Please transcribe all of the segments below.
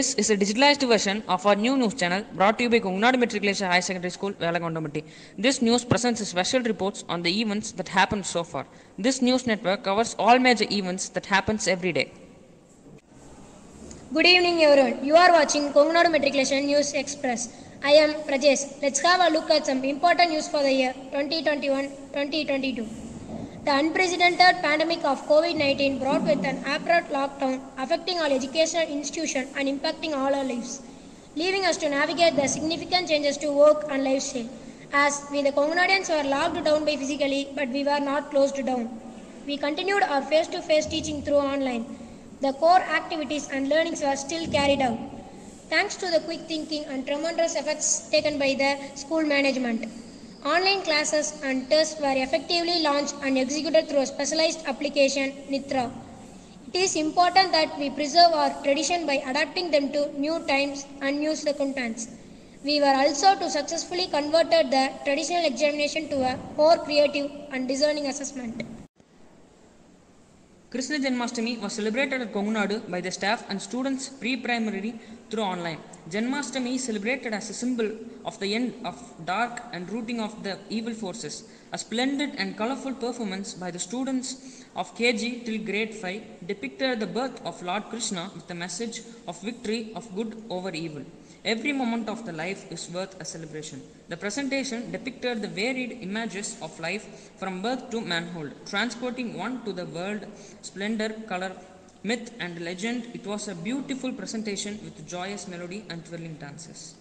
This is a digitalized version of our new news channel brought to you by Kongunadu Matriculation High Secondary School, Velagondamatti. This news presents special reports on the events that happened so far. This news network covers all major events that happens every day. Good evening everyone. You are watching Kongunadu Matriculation News Express. I am Prajesh. Let's have a look at some important news for the year 2021-2022. The unprecedented pandemic of COVID-19 brought with an abrupt lockdown affecting all educational institutions and impacting all our lives, leaving us to navigate the significant changes to work and lifestyle. As we the Kongunadians were locked down by physically, but we were not closed down. We continued our face-to-face teaching through online. The core activities and learnings were still carried out, thanks to the quick thinking and tremendous efforts taken by the school management. Online classes and tests were effectively launched and executed through a specialized application, Nitra. It is important that we preserve our tradition by adapting them to new times and new circumstances. We were also to successfully converted the traditional examination to a more creative and discerning assessment. Krishna Janmashtami was celebrated at Kongunadu by the staff and students pre-primary through online. Janmashtami is celebrated as a symbol of the end of dark and rooting of the evil forces. A splendid and colorful performance by the students of KG till grade 5 depicted the birth of Lord Krishna with the message of victory of good over evil. Every moment of the life is worth a celebration. The presentation depicted the varied images of life from birth to manhood, transporting one to the world, splendor, color, myth and legend. It was a beautiful presentation with joyous melody and twirling dances.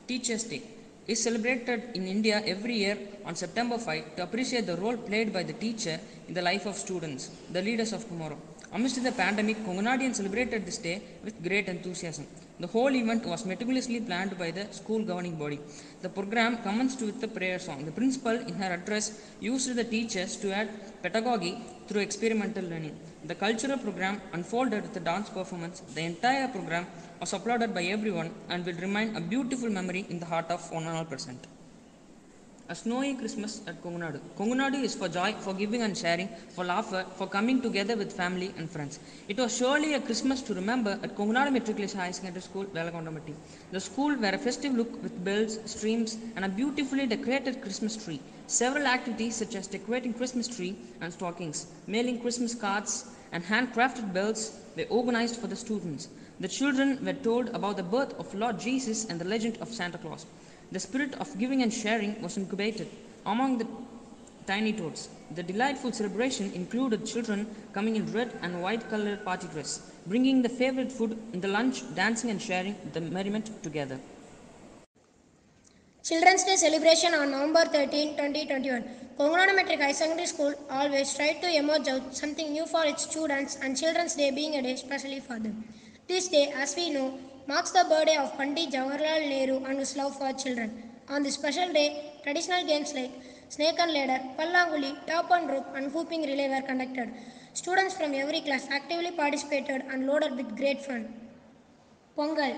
Teachers' Day is celebrated in India every year on September 5 to appreciate the role played by the teacher in the life of students, the leaders of tomorrow. Amidst the pandemic, Kongunadians celebrated this day with great enthusiasm. The whole event was meticulously planned by the school governing body. The program commenced with the prayer song. The principal, in her address, used the teachers to add pedagogy through experimental learning. The cultural program unfolded with a dance performance. The entire program was applauded by everyone and will remain a beautiful memory in the heart of one and all present. A snowy Christmas at Kongunadu. Kongunadu is for joy, for giving and sharing, for laughter, for coming together with family and friends. It was surely a Christmas to remember at Kongunadu Matriculation High Secondary School, Velagondamatti. The school were a festive look with bells, streams, and a beautifully decorated Christmas tree. Several activities such as decorating Christmas tree and stockings, mailing Christmas cards, and handcrafted bells were organized for the students. The children were told about the birth of Lord Jesus and the legend of Santa Claus. The spirit of giving and sharing was incubated among the tiny tots. The delightful celebration included children coming in red and white colored party dress, bringing the favorite food in the lunch, dancing and sharing the merriment together. Children's Day celebration on November 13, 2021. Kongunadu Metric High Secondary School always tried to emerge out something new for its students, and Children's Day being a day especially for them. This day, as we know, marks the birthday of Pandit Jawaharlal Nehru and his love for children. On this special day, traditional games like snake and ladder, pallanguli, top and rope, and hooping relay were conducted. Students from every class actively participated and loaded with great fun. Pongal.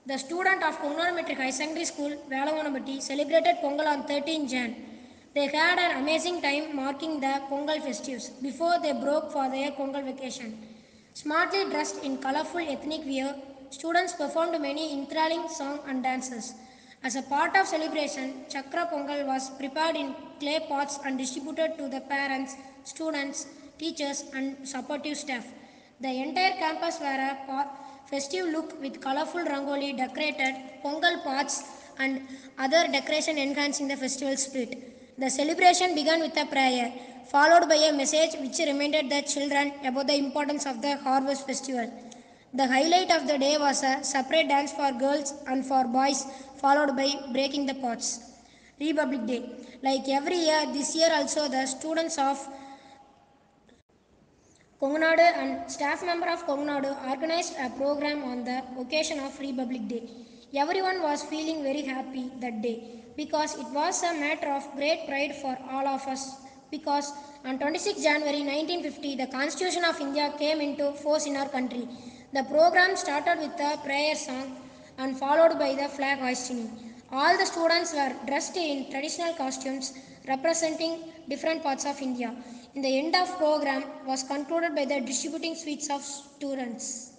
The student of Kongunadu Metric High Secondary School, Velagondamatti, celebrated Pongal on 13 Jan. They had an amazing time marking the Pongal festives before they broke for their Pongal vacation. Smartly dressed in colorful ethnic wear, students performed many enthralling songs and dances. As a part of celebration, Chakra Pongal was prepared in clay pots and distributed to the parents, students, teachers and supportive staff. The entire campus wore a festive look with colorful rangoli, decorated Pongal pots and other decoration enhancing the festival spirit. The celebration began with a prayer, followed by a message which reminded the children about the importance of the harvest festival. The highlight of the day was a separate dance for girls and for boys, followed by breaking the pots. Republic Day. Like every year, this year also the students of Kongunadu and staff member of Kongunadu organized a program on the occasion of Republic Day. Everyone was feeling very happy that day because it was a matter of great pride for all of us, because on 26 January 1950 the Constitution of India came into force in our country. The program started with a prayer song and followed by the flag hoisting. All the students were dressed in traditional costumes representing different parts of India. In the end of program was concluded by the distributing sweets of students.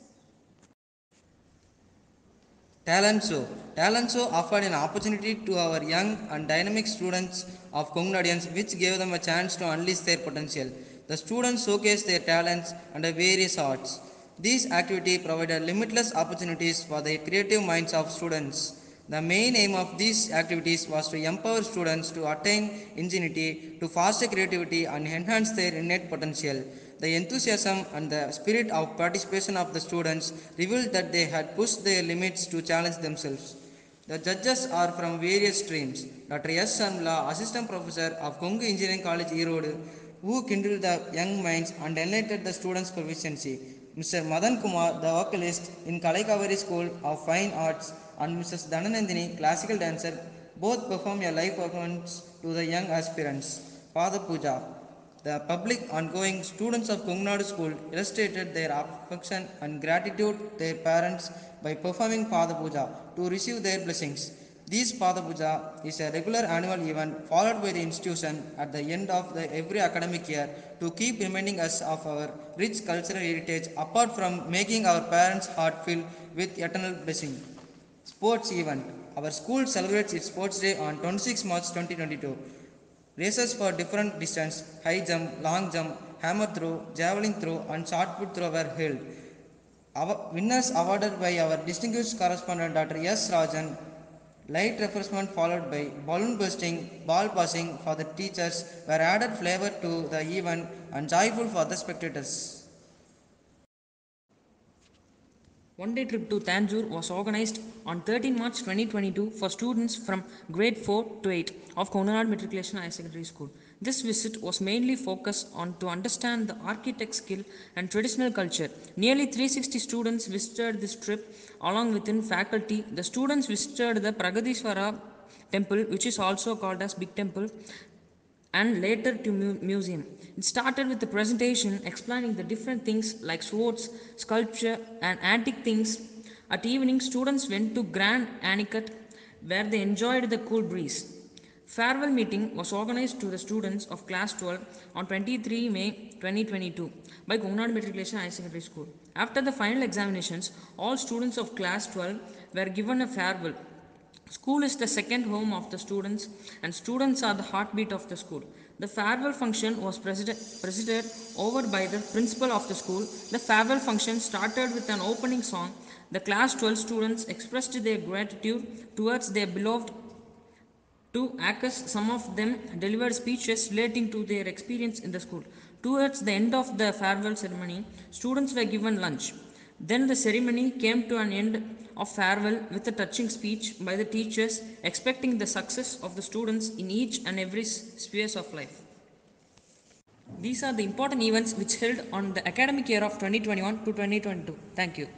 Talent Show. Talent Show offered an opportunity to our young and dynamic students of Kongunadians, which gave them a chance to unleash their potential. The students showcased their talents under various arts. This activity provided limitless opportunities for the creative minds of students. The main aim of these activities was to empower students to attain ingenuity, to foster creativity, and enhance their innate potential. The enthusiasm and the spirit of participation of the students revealed that they had pushed their limits to challenge themselves. The judges are from various streams. Dr. S. Sharmila, Assistant Professor of Kongu Engineering College, Erode, who kindled the young minds and enlightened the students' proficiency. Mr. Madan Kumar, the vocalist in Kalaikavari School of Fine Arts, and Mrs. Dhananandini, classical dancer, both perform a live performance to the young aspirants. Father Puja. The public ongoing students of Kongunadu School illustrated their affection and gratitude to their parents by performing Pada Puja to receive their blessings. This Pada Puja is a regular annual event followed by the institution at the end of every academic year to keep reminding us of our rich cultural heritage apart from making our parents' heart fill with eternal blessing. Sports event. Our school celebrates its sports day on 26 March 2022. Races for different distance, high jump, long jump, hammer throw, javelin throw, and shot put throw were held. Our winners awarded by our distinguished correspondent Dr. S. Rajan. Light refreshment followed by balloon bursting, ball passing for the teachers were added flavor to the event and joyful for the spectators. One-day trip to Tanjore was organized on 13 March 2022 for students from grade 4 to 8 of Kongunadu Matriculation Higher Secondary School. This visit was mainly focused on to understand the architect skill and traditional culture. Nearly 360 students visited this trip along with faculty. The students visited the Pragadiswara temple, which is also called as Big Temple, and later to museum. It started with the presentation explaining the different things like swords, sculpture, and antique things. At evening, students went to Grand Anicut where they enjoyed the cool breeze. Farewell meeting was organized to the students of class 12 on 23 May 2022 by Kongunadu Matriculation Higher Secondary School. After the final examinations, all students of class 12 were given a farewell. School is the second home of the students, and students are the heartbeat of the school. The farewell function was presided over by the principal of the school. The farewell function started with an opening song. The class 12 students expressed their gratitude towards their beloved to ACUS. Some of them delivered speeches relating to their experience in the school. Towards the end of the farewell ceremony, students were given lunch. Then the ceremony came to an end of farewell with a touching speech by the teachers expecting the success of the students in each and every spheres of life. These are the important events which held on the academic year of 2021 to 2022. Thank you.